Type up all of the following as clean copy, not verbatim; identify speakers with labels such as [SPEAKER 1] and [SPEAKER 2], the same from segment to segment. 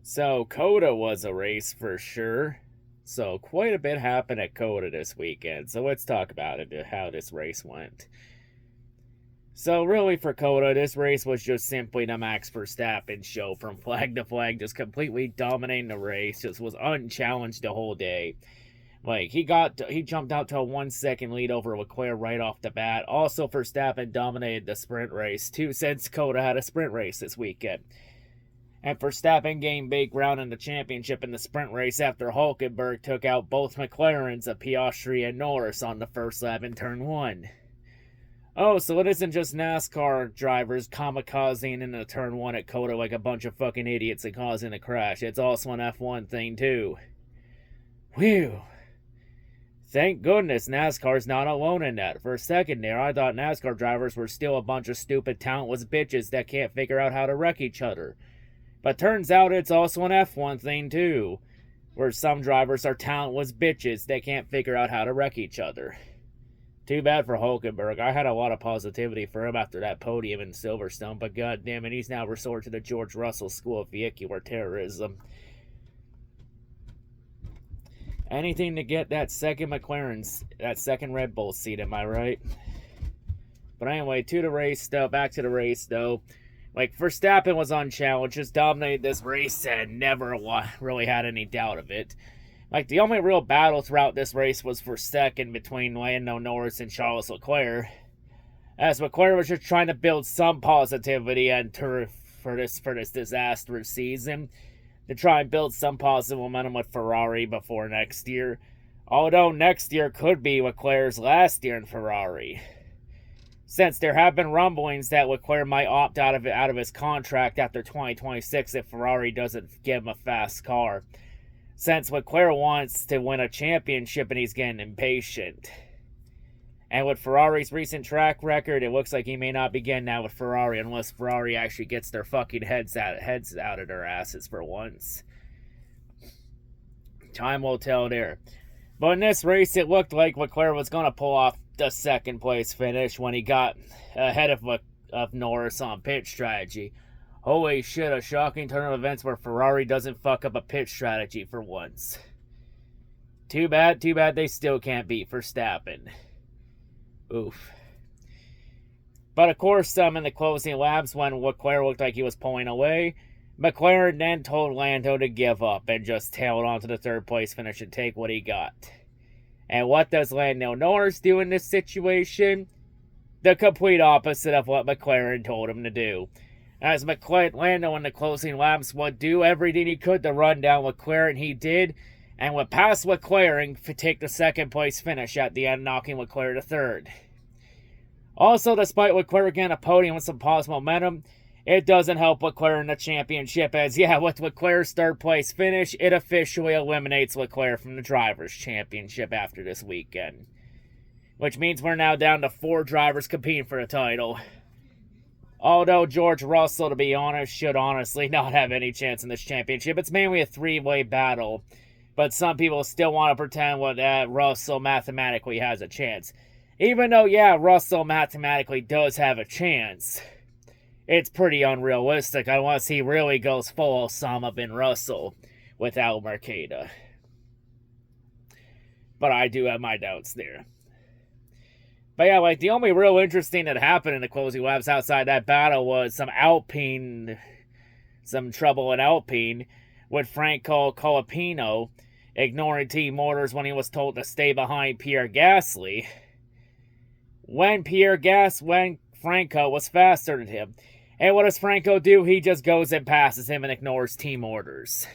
[SPEAKER 1] So, COTA was a race for sure. So, quite a bit happened at COTA this weekend. So, let's talk about it, how this race went. So, really, for COTA, this race was just simply the Max Verstappen show from flag to flag, just completely dominating the race, just was unchallenged the whole day. Like, he jumped out to a 1 second lead over Leclerc right off the bat. Also, Verstappen dominated the sprint race, too, since COTA had a sprint race this weekend. And Verstappen gained big ground in the championship in the sprint race after Hulkenberg took out both McLarens of Piastri and Norris on the first lap in turn 1. Oh, so it isn't just NASCAR drivers kamikazing into turn 1 at COTA like a bunch of fucking idiots and causing a crash. It's also an F1 thing, too. Whew. Thank goodness NASCAR's not alone in that. For a second there, I thought NASCAR drivers were still a bunch of stupid, talentless bitches that can't figure out how to wreck each other. But turns out it's also an F1 thing, too, where some drivers are talentless bitches that can't figure out how to wreck each other. Too bad for Hulkenberg. I had a lot of positivity for him after that podium in Silverstone, but goddammit, he's now resorted to the George Russell School of Vehicular Terrorism. Anything to get that second Red Bull seat, am I right? But anyway, back to the race, though. Like, Verstappen was unchallenged, just dominated this race and never really had any doubt of it. Like, the only real battle throughout this race was for second between Lando Norris and Charles Leclerc, as Leclerc was just trying to build some positivity and for this disastrous season, to try and build some positive momentum with Ferrari before next year. Although next year could be Leclerc's last year in Ferrari, since there have been rumblings that Leclerc might opt out of his contract after 2026 if Ferrari doesn't give him a fast car, since Leclerc wants to win a championship and he's getting impatient. And with Ferrari's recent track record, it looks like he may not begin now with Ferrari unless Ferrari actually gets their fucking heads out of their asses for once. Time will tell there. But in this race, it looked like Leclerc was going to pull off the second place finish when he got ahead of Norris on pit strategy. Holy shit, a shocking turn of events where Ferrari doesn't fuck up a pit strategy for once. Too bad they still can't beat Verstappen. Oof. But of course, in the closing laps when Leclerc looked like he was pulling away, McLaren then told Lando to give up and just tailed onto the third place finish and take what he got. And what does Lando Norris do in this situation? The complete opposite of what McLaren told him to do. As Lando in the closing laps would do everything he could to run down Leclerc, and he did, and would pass Leclerc and take the second place finish at the end, knocking Leclerc to third. Also, despite Leclerc getting a podium with some positive momentum, it doesn't help Leclerc in the championship, as with Leclerc's third place finish, it officially eliminates Leclerc from the Drivers' Championship after this weekend. Which means we're now down to 4 drivers competing for the title. Although George Russell, to be honest, should honestly not have any chance in this championship. It's mainly a 3-way battle, but some people still want to pretend that Russell mathematically has a chance. Even though, Russell mathematically does have a chance, it's pretty unrealistic unless he really goes full Osama bin Russell without Mercada. But I do have my doubts there. But the only real interesting that happened in the closing laps outside that battle was some trouble in Alpine with Franco Colapino ignoring team orders when he was told to stay behind Pierre Gasly, when Franco was faster than him. And what does Franco do? He just goes and passes him and ignores team orders.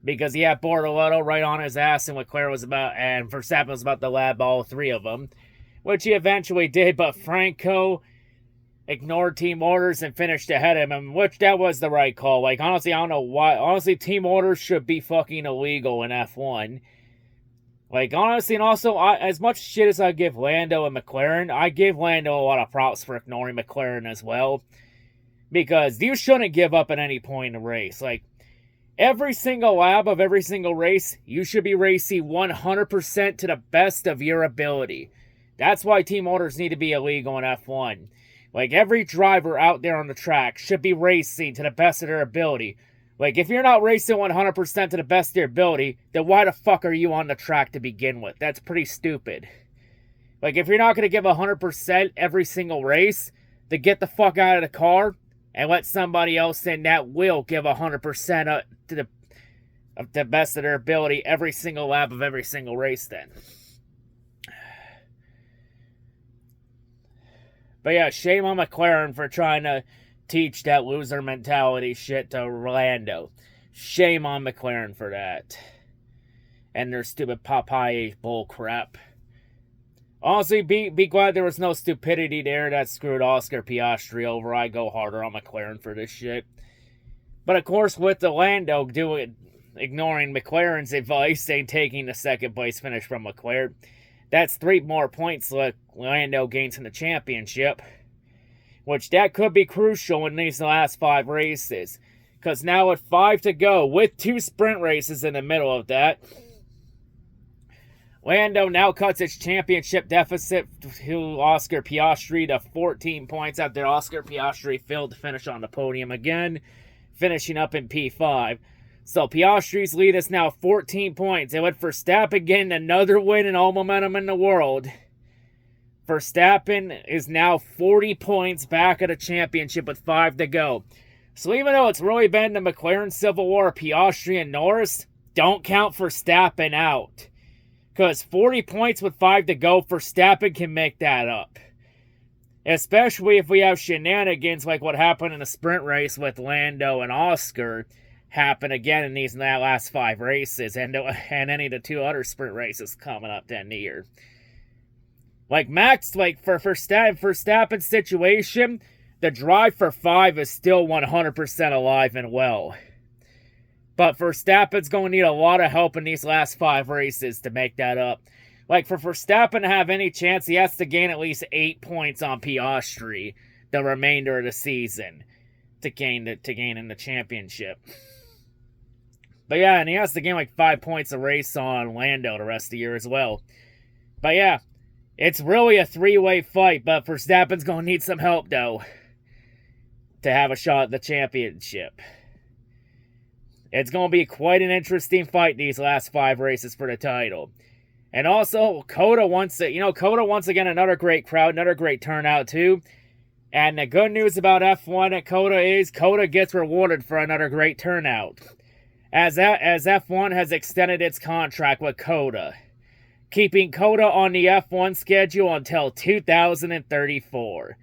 [SPEAKER 1] Because he had Bortoletto right on his ass, and Verstappen was about to lab all 3 of them, which he eventually did, but Franco ignored team orders and finished ahead of him, which that was the right call. Honestly, I don't know why. Honestly, team orders should be fucking illegal in F1. Honestly, and also, as much shit as I give Lando and McLaren, I give Lando a lot of props for ignoring McLaren as well. Because you shouldn't give up at any point in the race. Every single lap of every single race, you should be racing 100% to the best of your ability. That's why team orders need to be illegal in F1. Every driver out there on the track should be racing to the best of their ability, Like, if you're not racing 100% to the best of your ability, then why the fuck are you on the track to begin with? That's pretty stupid. Like, if you're not going to give 100% every single race, then get the fuck out of the car and let somebody else in that will give 100% to the best of their ability every single lap of every single race then. But yeah, shame on McLaren for trying to teach that loser mentality shit to Orlando. Shame on McLaren for that. And their stupid Popeye bull crap. Honestly, be glad there was no stupidity there that screwed Oscar Piastri over. I go harder on McLaren for this shit. But of course, with Lando ignoring McLaren's advice and taking the second place finish from Leclerc, that's 3 more points Lando gains in the championship. Which that could be crucial in these last 5 races. Because now with 5 to go, with 2 sprint races in the middle of that, Lando now cuts its championship deficit to Oscar Piastri to 14 points after Oscar Piastri failed to finish on the podium again, finishing up in P5. So Piastri's lead is now 14 points. And with Verstappen getting another win and all momentum in the world, Verstappen is now 40 points back at the championship with 5 to go. So even though it's really been the McLaren Civil War, Piastri and Norris, don't count Verstappen out. Because 40 points with 5 to go, Verstappen can make that up. Especially if we have shenanigans like what happened in the sprint race with Lando and Oscar happen again in these last 5 races and any of the 2 other sprint races coming up that year. Like Max, like for Verstappen's situation, the drive for 5 is still 100% alive and well. But Verstappen's going to need a lot of help in these last 5 races to make that up. Like for Verstappen to have any chance, he has to gain at least 8 points on Piastri the remainder of the season to gain in the championship. But yeah, and he has to gain like 5 points a race on Lando the rest of the year as well. But yeah, it's really a 3-way fight, but Verstappen's going to need some help, though, to have a shot at the championship. It's going to be quite an interesting fight these last 5 races for the title. And also, COTA once again, another great crowd, another great turnout, too. And the good news about F1 at COTA is COTA gets rewarded for another great turnout. As F1 has extended its contract with COTA, keeping COTA on the F1 schedule until 2034.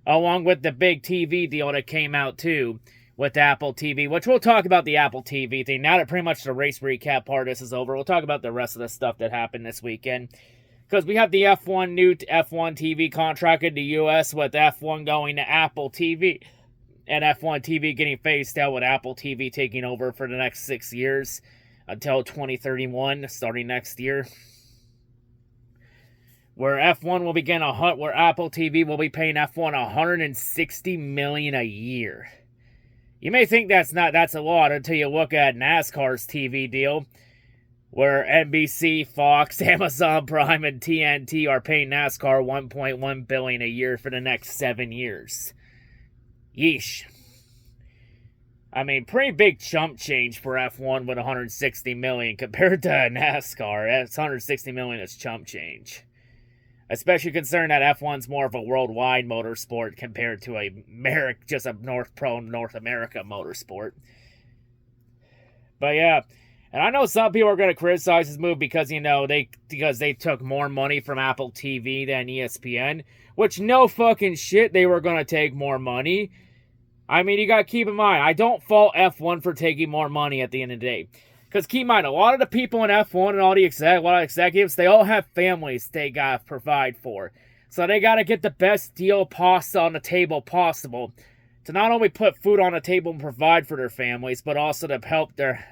[SPEAKER 1] Along with the big TV deal that came out too with Apple TV, which we'll talk about the Apple TV thing. Now that pretty much the race recap part of this is over, we'll talk about the rest of the stuff that happened this weekend. Because we have the new F1 TV contract in the US with F1 going to Apple TV. And F1 TV getting phased out with Apple TV taking over for the next 6 years until 2031, starting next year. Where F1 will begin where Apple TV will be paying F1 $160 million a year. You may think that's a lot until you look at NASCAR's TV deal, where NBC, Fox, Amazon Prime, and TNT are paying NASCAR $1.1 billion a year for the next 7 years. Yeesh. I mean, pretty big chump change for F1 with $160 million compared to NASCAR. That's $160 million is chump change. Especially considering that F1's more of a worldwide motorsport compared to just a North America motorsport. But yeah, and I know some people are going to criticize this move because they took more money from Apple TV than ESPN, which no fucking shit they were going to take more money. I mean, you got to keep in mind, I don't fault F1 for taking more money at the end of the day. Because keep in mind, a lot of the people in F1 and all the executives, they all have families they got to provide for. So they got to get the best deal on the table possible to not only put food on the table and provide for their families, but also to help their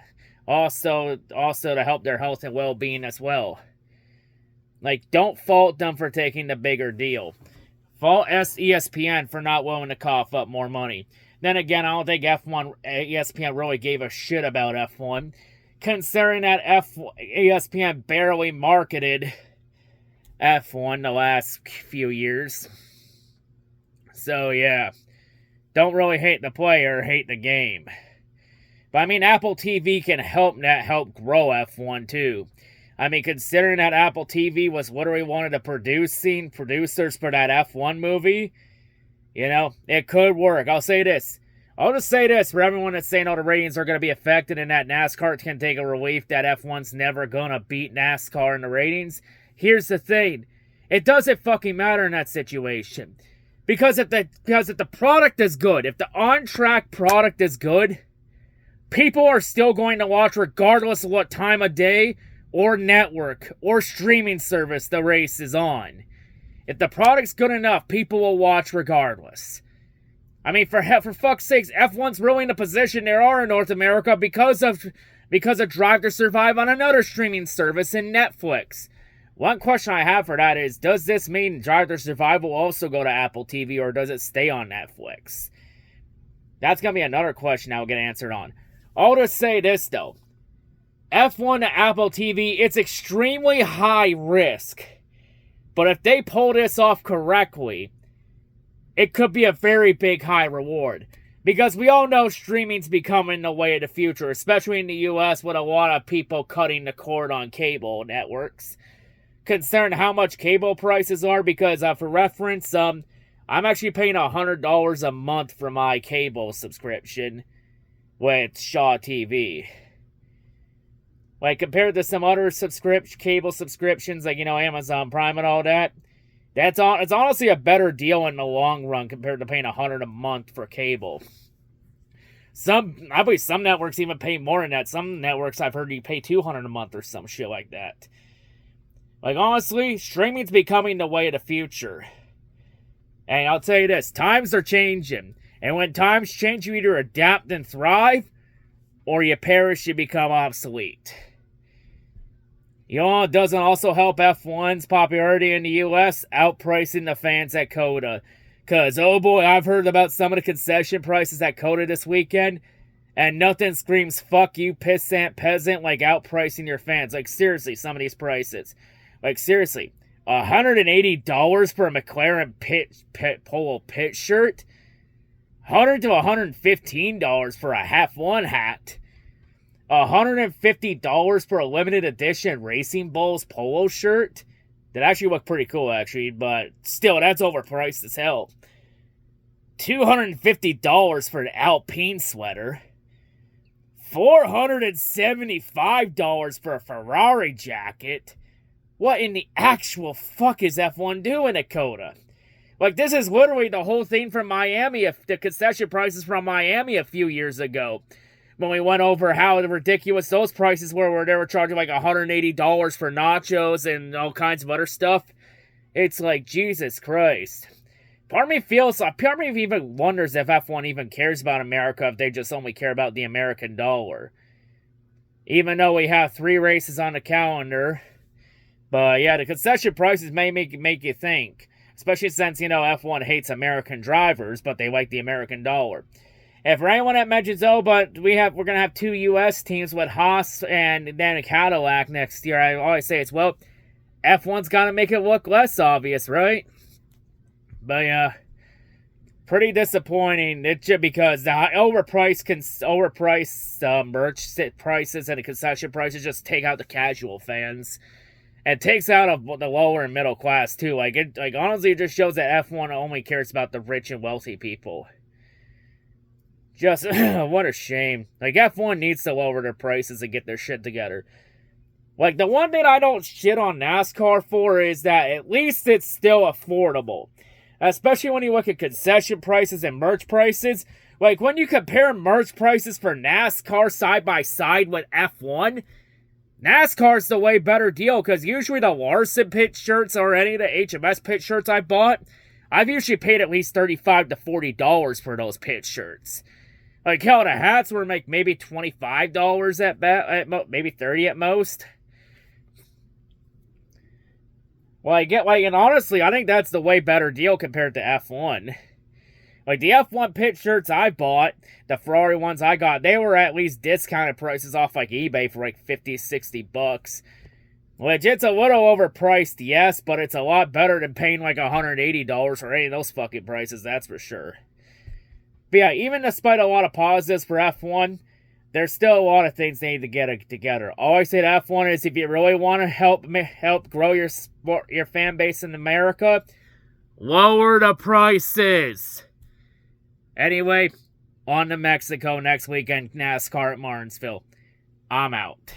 [SPEAKER 1] health and well-being as well. Like, don't fault them for taking the bigger deal. Fault ESPN for not willing to cough up more money. Then again, I don't think ESPN really gave a shit about F1. Considering that ESPN barely marketed F1 the last few years. So yeah, don't really hate the player, hate the game. But I mean, Apple TV can help grow F1 too. I mean, considering that Apple TV was literally one of the producers for that F1 movie, you know, it could work. I'll say this. I'll just say this for everyone that's saying all the ratings are going to be affected and that NASCAR can take a relief that F1's never going to beat NASCAR in the ratings. Here's the thing. It doesn't fucking matter in that situation. Because if the product is good, if the on-track product is good, people are still going to watch regardless of what time of day or network or streaming service the race is on. If the product's good enough, people will watch regardless. I mean, for fuck's sakes, F1's really in the position they are in North America because of Drive to Survive on another streaming service in Netflix. One question I have for that is, does this mean Drive to Survive will also go to Apple TV or does it stay on Netflix? That's going to be another question I'll get answered on. I'll just say this though. F1 to Apple TV, it's extremely high risk. But if they pull this off correctly, it could be a very big high reward. Because we all know streaming's becoming the way of the future, especially in the US with a lot of people cutting the cord on cable networks. Considering how much cable prices are, because for reference, I'm actually paying $100 a month for my cable subscription with Shaw TV. Like, compared to some other cable subscriptions, like, you know, Amazon Prime and all that, it's honestly a better deal in the long run compared to paying $100 a month for cable. I believe some networks even pay more than that. Some networks I've heard you pay $200 a month or some shit like that. Like, honestly, streaming's becoming the way of the future. And I'll tell you this, times are changing. And when times change, you either adapt and thrive, or you perish, you become obsolete. You know, it doesn't also help F1's popularity in the US, outpricing the fans at COTA. Because, oh boy, I've heard about some of the concession prices at COTA this weekend, and nothing screams, fuck you, pissant peasant, like outpricing your fans. Like, seriously, some of these prices. Like, seriously, $180 for a McLaren polo pit shirt? $100 to $115 for a half-one hat? $150 for a limited edition Racing Bulls polo shirt? That actually looked pretty cool, actually, but still, that's overpriced as hell. $250 for an Alpine sweater. $475 for a Ferrari jacket. What in the actual fuck is F1 doing at COTA? Like, this is literally the whole thing from Miami, the concession prices from Miami a few years ago. When we went over how ridiculous those prices were, where they were charging like $180 for nachos and all kinds of other stuff. It's like, Jesus Christ. Part of me even wonders if F1 even cares about America, if they just only care about the American dollar. Even though we have 3 races on the calendar. But yeah, the concession prices may make you think. Especially since, you know, F1 hates American drivers, but they like the American dollar. And for anyone that mentions, but we're going to have 2 U.S. teams with Haas and then a Cadillac next year, I always say F1's got to make it look less obvious, right? But yeah, pretty disappointing. It's just because the overpriced merch prices and the concession prices just take out the casual fans. And takes out of the lower and middle class too. Honestly, it just shows that F1 only cares about the rich and wealthy people. Just, what a shame. Like, F1 needs to lower their prices and get their shit together. Like, the one thing I don't shit on NASCAR for is that at least it's still affordable. Especially when you look at concession prices and merch prices. Like, when you compare merch prices for NASCAR side by side with F1, NASCAR's the way better deal, because usually the Larson pit shirts or any of the HMS pit shirts I bought, I've usually paid at least $35 to $40 for those pit shirts. Like, hell, the hats were maybe $25 maybe $30 at most. And honestly, I think that's the way better deal compared to F1. Like, the F1 pit shirts I bought, the Ferrari ones I got, they were at least discounted prices off, like, eBay for, like, $50, $60. Which, it's a little overpriced, yes, but it's a lot better than paying, like, $180 for any of those fucking prices, that's for sure. But yeah, even despite a lot of positives for F1, there's still a lot of things they need to get together. All I say to F1 is, if you really want to help grow your fan base in America, lower the prices. Anyway, on to Mexico next weekend, NASCAR at Martinsville. I'm out.